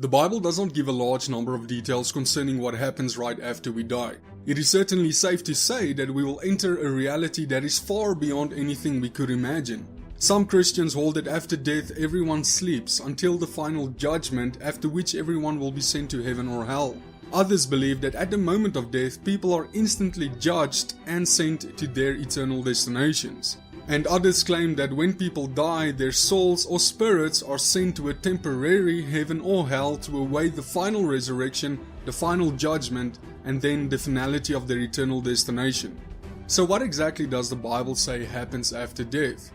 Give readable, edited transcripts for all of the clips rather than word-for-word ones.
The Bible does not give a large number of details concerning what happens right after we die. It is certainly safe to say that we will enter a reality that is far beyond anything we could imagine. Some Christians hold that after death everyone sleeps until the final judgment, after which everyone will be sent to heaven or hell. Others believe that at the moment of death people are instantly judged and sent to their eternal destinations. And others claim that when people die, their souls or spirits are sent to a temporary heaven or hell to await the final resurrection, the final judgment, and then the finality of their eternal destination. So what exactly does the Bible say happens after death?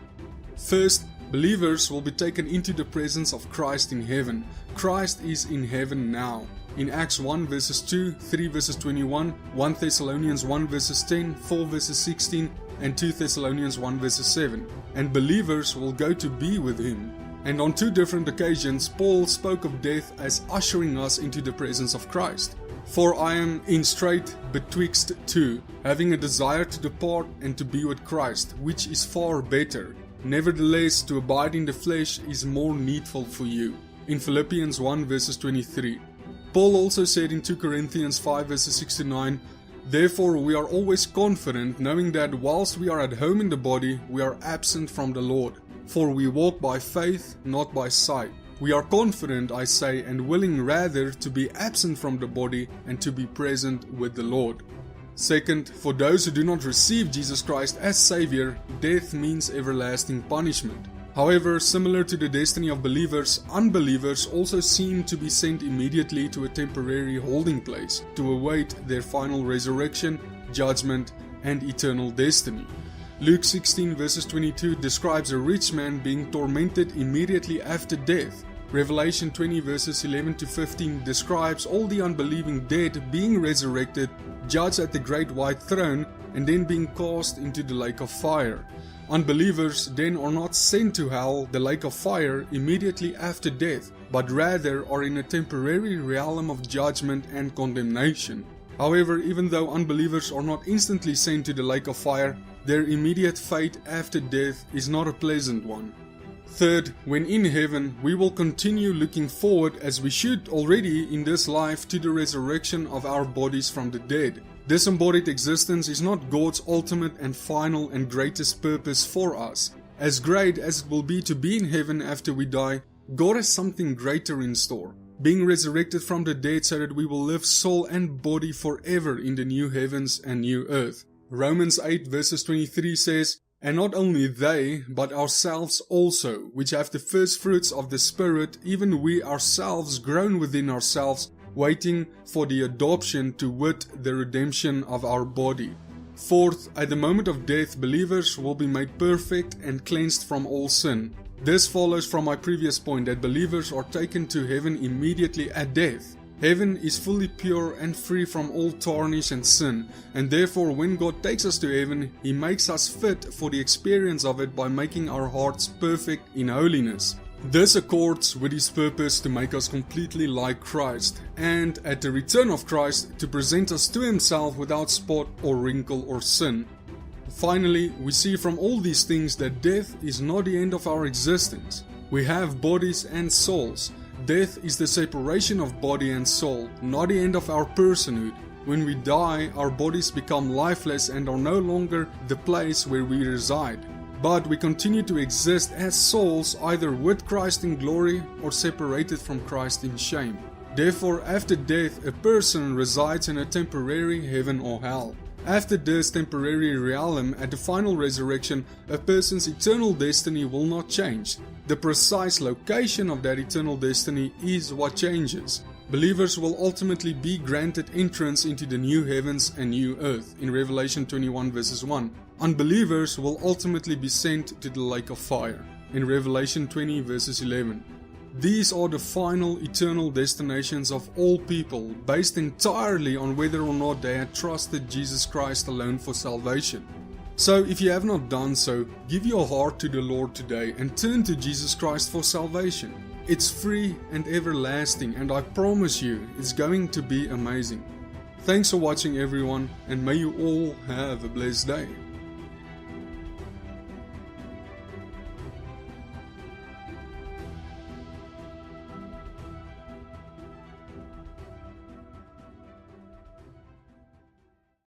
First, believers will be taken into the presence of Christ in heaven. Christ is in heaven now. In Acts 1 verses 2, 3 verses 21, 1 Thessalonians 1 verses 10, 4 verses 16, and 2 Thessalonians 1 verses 7. And believers will go to be with him. And on two different occasions, Paul spoke of death as ushering us into the presence of Christ. For I am in strait betwixt two, having a desire to depart and to be with Christ, which is far better. Nevertheless, to abide in the flesh is more needful for you. In Philippians 1 verses 23. Paul also said in 2 Corinthians 5 verses 6 to 9, Therefore we are always confident, knowing that whilst we are at home in the body, we are absent from the Lord. For we walk by faith, not by sight. We are confident, I say, and willing rather to be absent from the body and to be present with the Lord. Second, for those who do not receive Jesus Christ as Savior, death means everlasting punishment. However, similar to the destiny of believers, unbelievers also seem to be sent immediately to a temporary holding place to await their final resurrection, judgment, and eternal destiny. Luke 16 verses 22 describes a rich man being tormented immediately after death. Revelation 20 verses 11 to 15 describes all the unbelieving dead being resurrected, judged at the great white throne, and then being cast into the lake of fire. Unbelievers then are not sent to hell, the lake of fire, immediately after death, but rather are in a temporary realm of judgment and condemnation. However, even though unbelievers are not instantly sent to the lake of fire, their immediate fate after death is not a pleasant one. Third, when in heaven, we will continue looking forward, as we should already in this life, to the resurrection of our bodies from the dead. Disembodied existence is not God's ultimate and final and greatest purpose for us. As great as it will be to be in heaven after we die, God has something greater in store. Being resurrected from the dead so that we will live soul and body forever in the new heavens and new earth. Romans 8 verses 23 says, And not only they, but ourselves also, which have the first fruits of the Spirit, even we ourselves groan within ourselves, waiting for the adoption, to wit, the redemption of our body. Fourth, at the moment of death, believers will be made perfect and cleansed from all sin. This follows from my previous point that believers are taken to heaven immediately at death. Heaven is fully pure and free from all tarnish and sin, and therefore when God takes us to heaven, He makes us fit for the experience of it by making our hearts perfect in holiness. This accords with His purpose to make us completely like Christ, and at the return of Christ to present us to Himself without spot or wrinkle or sin. Finally, we see from all these things that death is not the end of our existence. We have bodies and souls. Death is the separation of body and soul, not the end of our personhood. When we die, our bodies become lifeless and are no longer the place where we reside. But we continue to exist as souls, either with Christ in glory or separated from Christ in shame. Therefore, after death, a person resides in a temporary heaven or hell. After this temporary realm, at the final resurrection, a person's eternal destiny will not change. The precise location of that eternal destiny is what changes. Believers will ultimately be granted entrance into the new heavens and new earth, in Revelation 21 verses 1. Unbelievers will ultimately be sent to the lake of fire, in Revelation 20 verses 11. These are the final eternal destinations of all people, based entirely on whether or not they had trusted Jesus Christ alone for salvation. So if you have not done so, give your heart to the Lord today and turn to Jesus Christ for salvation. It's free and everlasting, and I promise you, it's going to be amazing. Thanks for watching everyone, and may you all have a blessed day.